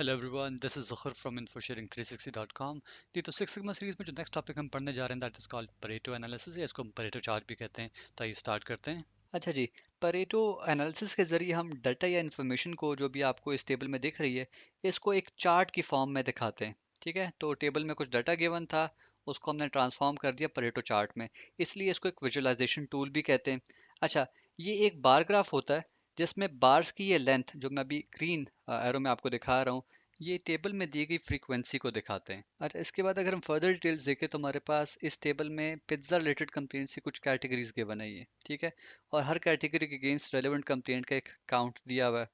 Hello everyone, this is Zukhar from infosharing360.com। जी, तो six sigma series में जो नेक्स्ट टॉपिक हम पढ़ने जा रहे हैं that is called Pareto analysis, या इसको हम परेटो चार्ट भी कहते हैं। तो ये स्टार्ट करते हैं। अच्छा जी, परेटो एनालिसिस के ज़रिए हम डाटा या इन्फॉर्मेशन को, जो भी आपको इस टेबल में दिख रही है, इसको एक चार्ट की फॉर्म में दिखाते हैं। ठीक है, तो टेबल में कुछ डाटा गिवन था, उसको हमने ट्रांसफॉर्म कर दिया परेटो चार्ट में, इसलिए इसको एक विजुअलाइजेशन टूल भी कहते हैं। अच्छा, ये एक बार ग्राफ होता है जिसमें बार्स की ये लेंथ, जो मैं अभी ग्रीन एरो में आपको दिखा रहा हूँ, ये टेबल में दी गई फ्रीक्वेंसी को दिखाते हैं। अच्छा, इसके बाद अगर हम फर्दर डिटेल्स देखें तो हमारे पास इस टेबल में पिज्ज़ा रिलेटेड कंप्लेंट से कुछ कैटेगरीज गिवन है ये। ठीक है, और हर कैटेगरी के अगेंस्ट रेलेवेंट कंप्लेंट का एक काउंट दिया हुआ है।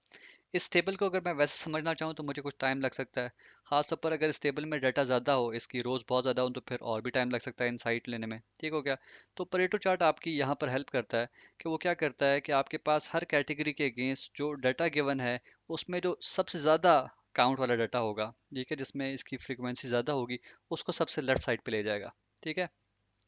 इस टेबल को अगर मैं वैसे समझना चाहूँ तो मुझे कुछ टाइम लग सकता है, खासतौर पर अगर इस टेबल में डाटा ज़्यादा हो, इसकी रोज बहुत ज़्यादा हो, तो फिर और भी टाइम लग सकता है इनसाइट लेने में। ठीक हो गया। तो परेटो चार्ट आपकी यहाँ पर हेल्प करता है कि वो क्या करता है कि आपके पास हर कैटेगरी के अगेंस्ट जो डाटा गिवन है, उसमें जो सबसे ज़्यादा काउंट वाला डाटा होगा, ठीक है, जिसमें इसकी फ्रीक्वेंसी ज़्यादा होगी, उसको सबसे लेफ्ट साइड पे ले जाएगा। ठीक है,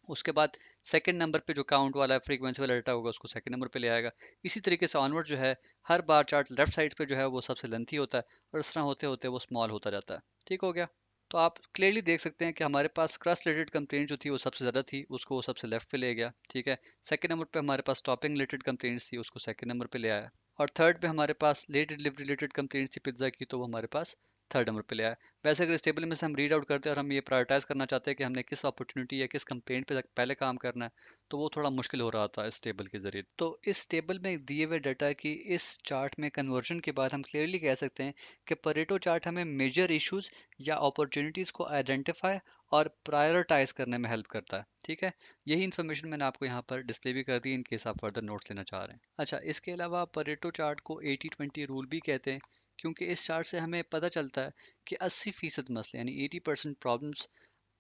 उसके बाद सेकंड नंबर पे जो काउंट वाला फ्रीक्वेंसी वाला डाटा होगा, उसको सेकंड नंबर पे ले आएगा। इसी तरीके से ऑनवर्ड जो है, हर बार चार्ट लेफ्ट साइड पे जो है वो सबसे लेंथी होता है, और इस तरह होते होते वो स्मॉल होता जाता है। ठीक हो गया। तो आप क्लियरली देख सकते हैं कि हमारे पास क्रस्ट रिलेटेड कंप्लेंट जो थी वो सबसे ज़्यादा थी, उसको वो सबसे लेफ्ट पे ले गया। ठीक है, सेकंड नंबर पे हमारे पास टॉपिंग रिलेटेड कंप्लेंट्स थी, उसको सेकंड नंबर पे ले आया। और थर्ड पे हमारे पास लेट डिलीवरी रिलेटेड कंप्लेंट्स थी पिज्ज़ा की, तो वो हमारे पास थर्ड नंबर पे ले आया। वैसे अगर इस टेबल में से हम रीड आउट करते हैं और हम ये प्रायोरिटाइज करना चाहते हैं कि हमने किस अपॉर्चुनिटी या किस कंप्लेंट पे पहले काम करना है, तो वो थोड़ा मुश्किल हो रहा था इस टेबल के जरिए। तो इस टेबल में दिए हुए डाटा की इस चार्ट में कन्वर्जन के बाद हम क्लियरली कह सकते हैं कि परेटो चार्ट हमें मेजर इश्यूज या अपॉर्चुनिटीज़ को आइडेंटिफाई और प्रायोरिटाइज करने में हेल्प करता है। ठीक है, यही इन्फॉर्मेशन मैंने आपको यहाँ पर डिस्प्ले भी कर दी इन केस आप फर्दर नोट्स लेना चाह रहे हैं। अच्छा, इसके अलावा परेटो चार्ट को 80-20 रूल भी कहते हैं, क्योंकि इस चार्ट से हमें पता चलता है कि 80% मसले यानी 80% प्रॉब्लम्स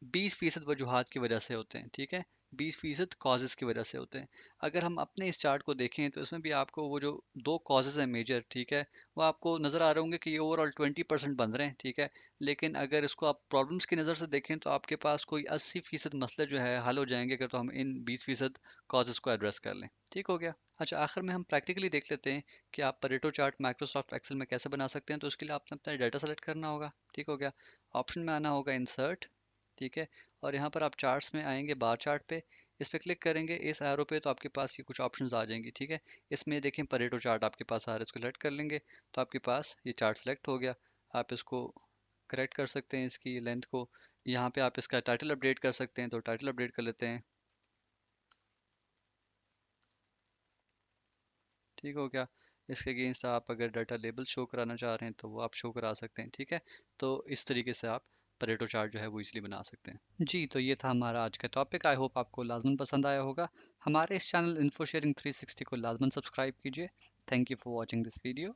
20% वजूहात की वजह से होते हैं। ठीक है, 20% कॉजेज़ की वजह से होते हैं। अगर हम अपने इस चार्ट को देखें तो इसमें भी आपको वो जो दो कॉजेज़ हैं मेजर, ठीक है, वो आपको नज़र आ रहे होंगे कि ये ओवरऑल 20% बन रहे हैं। ठीक है, लेकिन अगर इसको आप प्रॉब्लम्स की नज़र से देखें तो आपके पास कोई 80% मसले जो है हल हो जाएंगे अगर तो हम इन 20% कॉजेज़ को एड्रेस कर लें। ठीक हो गया। अच्छा, आखिर में हम प्रैक्टिकली देख लेते हैं कि आप परेटो चार्ट माइक्रोसॉफ्ट एक्सेल में कैसे बना सकते हैं। तो उसके लिए आपने अपना डाटा सेलेक्ट करना होगा। ठीक हो गया, ऑप्शन में आना होगा इंसर्ट। ठीक है, और यहाँ पर आप चार्ट्स में आएंगे, बार चार्ट पे, इस पे क्लिक करेंगे इस एरो पे, तो आपके पास ये कुछ ऑप्शंस आ जाएंगी। ठीक है, इसमें देखें परेटो चार्ट आपके पास आ रहा है, इसको सेलेक्ट कर लेंगे तो आपके पास ये चार्ट सेलेक्ट हो गया। आप इसको करेक्ट कर सकते हैं, इसकी लेंथ को। यहाँ पे आप इसका टाइटल अपडेट कर सकते हैं, तो टाइटल अपडेट कर लेते हैं। ठीक हो गया। इसके अगेंस्ट आप अगर डाटा लेबल शो कराना चाह रहे हैं तो वो आप शो करा सकते हैं। ठीक है, तो इस तरीके से आप परेटो चार्ट जो है वो इजीली बना सकते हैं। जी, तो ये था हमारा आज का टॉपिक। आई होप आपको लाजमन पसंद आया होगा। हमारे इस चैनल इन्फो शेयरिंग 360 को लाजमन सब्सक्राइब कीजिए। Thank you for watching this video.